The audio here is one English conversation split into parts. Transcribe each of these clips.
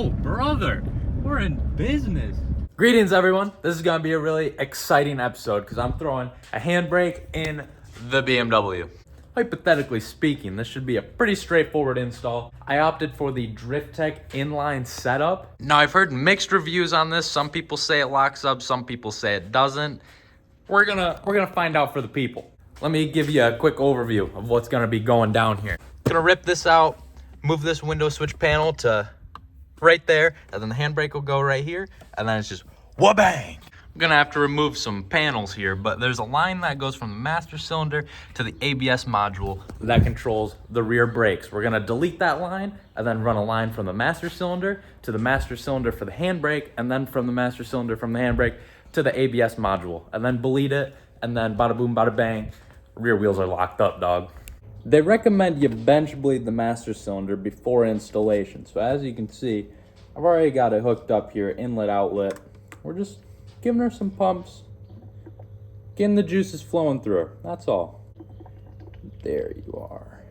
Oh, brother, we're in business. Greetings, everyone. This is going to be a really exciting episode because I'm throwing a handbrake in the BMW. Hypothetically speaking, this should be a pretty straightforward install. I opted for the Drifttec Inline setup. Now, I've heard mixed reviews on this. Some people say it locks up, some people say it doesn't. We're gonna find out for the people. Let me give you a quick overview of what's gonna be going down here. Gonna rip this out, move this window switch panel to right there, and then the handbrake will go right here, and then it's just wha-bang. I'm gonna have to remove some panels here, but there's a line that goes from the master cylinder to the ABS module that controls the rear brakes. We're gonna delete that line and then run a line from the master cylinder to the master cylinder for the handbrake, and then from the master cylinder from the handbrake to the ABS module, and then bleed it, and then bada boom, bada bang, rear wheels are locked up, dog. They recommend you bench bleed the master cylinder before installation. So as you can see, I've already got it hooked up here, inlet, outlet. We're just giving her some pumps, getting the juices flowing through her, that's all. There you are.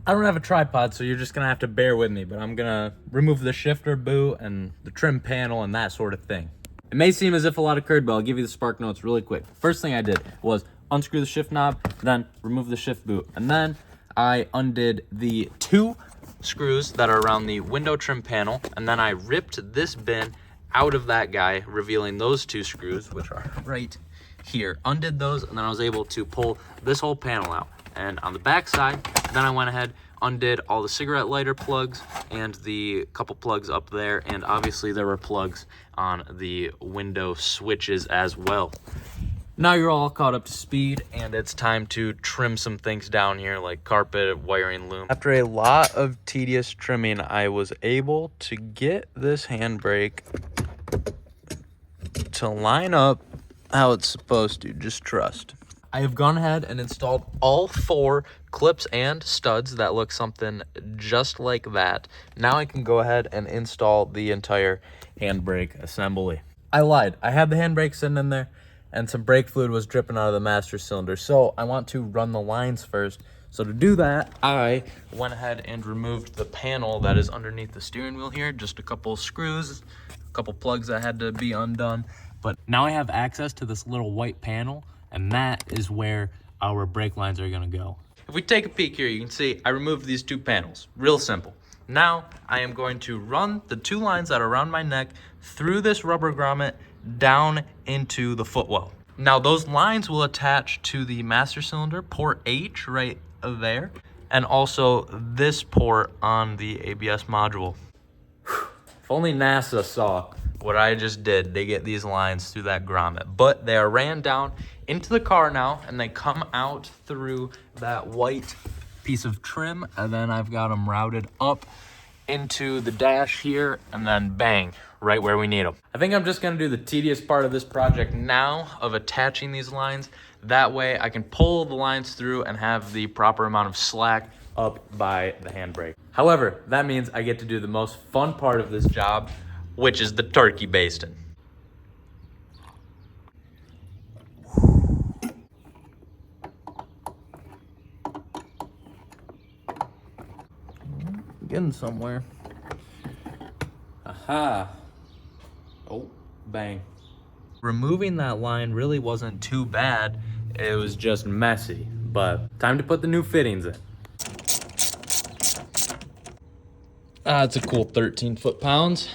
I don't have a tripod, so you're just gonna have to bear with me, but I'm gonna remove the shifter boot and the trim panel and that sort of thing. It may seem as if a lot occurred, but I'll give you the spark notes really quick. First thing I did was unscrew the shift knob, then remove the shift boot. And then I undid the 2 screws that are around the window trim panel. And then I ripped this bin out of that guy, revealing those 2 screws, which are right here. Undid those, and then I was able to pull this whole panel out. And on the back side, then I went ahead, undid all the cigarette lighter plugs and the couple plugs up there. And obviously there were plugs on the window switches as well. Now you're all caught up to speed, and it's time to trim some things down here like carpet, wiring loom. After a lot of tedious trimming, I was able to get this handbrake to line up how it's supposed to. Just trust. I have gone ahead and installed all 4 clips and studs that look something just like that. Now I can go ahead and install the entire handbrake assembly. I lied. I had the handbrake sitting in there, and some brake fluid was dripping out of the master cylinder. So I want to run the lines first. So to do that, I went ahead and removed the panel that is underneath the steering wheel here. Just a couple screws, a couple plugs that had to be undone. But now I have access to this little white panel, and that is where our brake lines are gonna go. If we take a peek here, you can see I removed these 2 panels. Real simple. Now I am going to run the 2 lines that are around my neck through this rubber grommet down into the footwell. Now those lines will attach to the master cylinder, port H right there, and also this port on the ABS module. If only NASA saw what I just did. They get these lines through that grommet, but they are ran down into the car now, and they come out through that white piece of trim, and then I've got them routed up into the dash here, and then bang, right where we need them. I think I'm just gonna do the tedious part of this project now of attaching these lines. That way I can pull the lines through and have the proper amount of slack up by the handbrake. However, that means I get to do the most fun part of this job, which is the turkey basting. Getting somewhere. Aha. Oh, bang. Removing that line really wasn't too bad. It was just messy, but time to put the new fittings in. It's a cool 13 foot-pounds.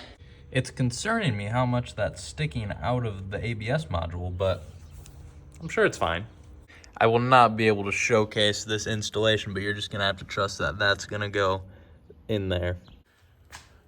It's concerning me how much that's sticking out of the ABS module, but I'm sure it's fine. I will not be able to showcase this installation, but you're just gonna have to trust that that's gonna go in there.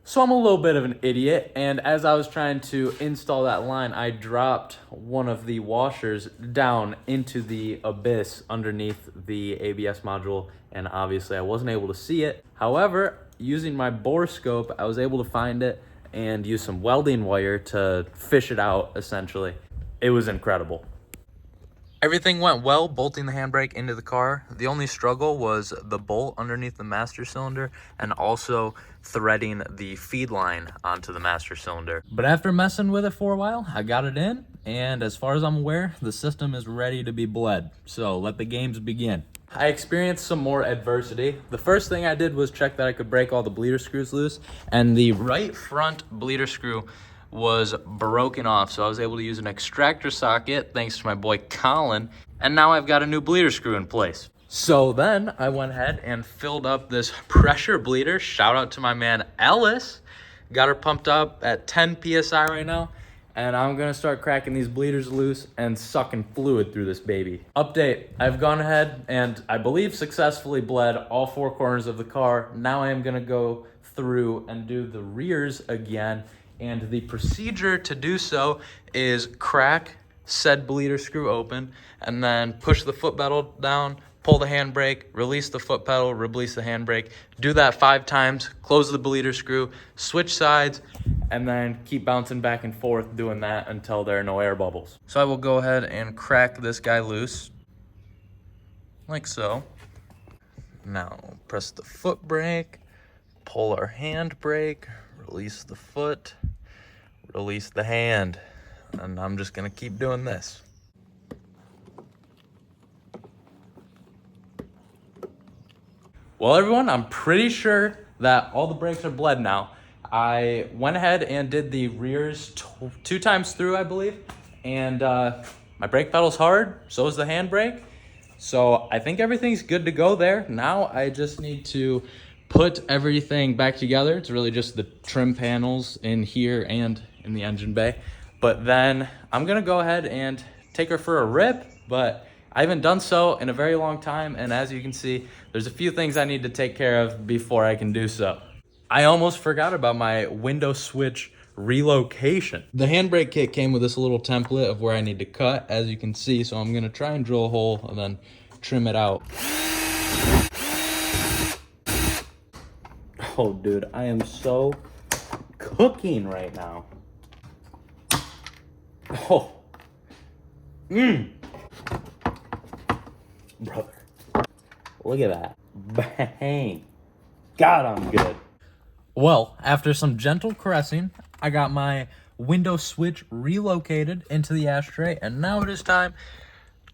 So I'm a little bit of an idiot, and as I was trying to install that line, I dropped one of the washers down into the abyss underneath the ABS module, and obviously I wasn't able to see it. However, using my bore scope, I was able to find it and use some welding wire to fish it out, essentially. It was incredible. Everything went well bolting the handbrake into the car. The only struggle was the bolt underneath the master cylinder and also threading the feed line onto the master cylinder. But after messing with it for a while, I got it in, and as far as I'm aware, the system is ready to be bled. So let the games begin. I experienced some more adversity. The first thing I did was check that I could break all the bleeder screws loose, and the right front bleeder screw was broken off, so I was able to use an extractor socket thanks to my boy Colin, and now I've got a new bleeder screw in place. So then I went ahead and filled up this pressure bleeder. Shout out to my man Ellis. Got her pumped up at 10 psi right now, and I'm gonna start cracking these bleeders loose and sucking fluid through this baby. Update, I've gone ahead and I believe successfully bled all four corners of the car. Now I am gonna go through and do the rears again. And the procedure to do so is crack said bleeder screw open and then push the foot pedal down, pull the handbrake, release the foot pedal, release the handbrake. Do that 5 times, close the bleeder screw, switch sides, and then keep bouncing back and forth doing that until there are no air bubbles. So I will go ahead and crack this guy loose, like so. Now press the foot brake, pull our handbrake, release the foot, release the hand, and I'm just gonna keep doing this. Well, everyone, I'm pretty sure that all the brakes are bled now. I went ahead and did the rears 2 times through, I believe, and my brake pedal's hard, so is the handbrake. So I think everything's good to go there. Now I just need to put everything back together. It's really just the trim panels in here and in the engine bay. But then I'm gonna go ahead and take her for a rip, but I haven't done so in a very long time. And as you can see, there's a few things I need to take care of before I can do so. I almost forgot about my window switch relocation. The handbrake kit came with this little template of where I need to cut, as you can see. So I'm gonna try and drill a hole and then trim it out. Oh, dude, I am so cooking right now. Oh. Brother. Look at that. Bang. God, I'm good. Well, after some gentle caressing, I got my window switch relocated into the ashtray, and now it is time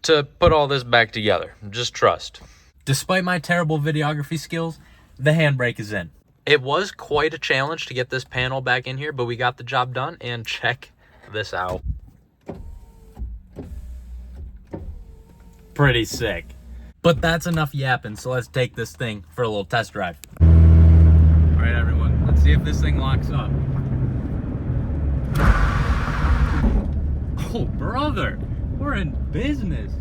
to put all this back together. Just trust. Despite my terrible videography skills, the handbrake is in. It was quite a challenge to get this panel back in here, but we got the job done, and check this out. Pretty sick. But that's enough yapping, so let's take this thing for a little test drive. All right, everyone, let's see if this thing locks up. Oh, brother, we're in business.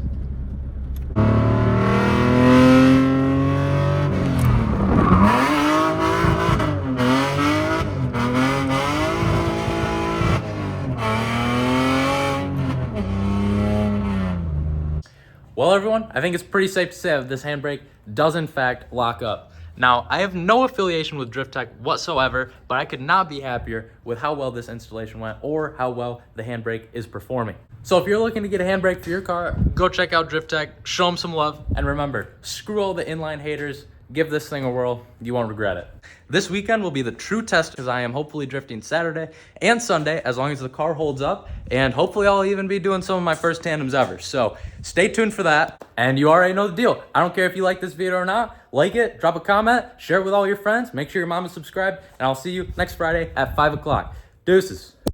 Well, everyone, I think it's pretty safe to say that this handbrake does in fact lock up. Now, I have no affiliation with Drifttec whatsoever, but I could not be happier with how well this installation went or how well the handbrake is performing. So if you're looking to get a handbrake for your car, go check out Drifttec, show them some love, and remember, screw all the inline haters, give this thing a whirl, you won't regret it. This weekend will be the true test because I am hopefully drifting Saturday and Sunday as long as the car holds up, and hopefully I'll even be doing some of my first tandems ever. So stay tuned for that, and you already know the deal. I don't care if you like this video or not, like it, drop a comment, share it with all your friends, make sure your mom is subscribed, and I'll see you next Friday at 5 o'clock. Deuces.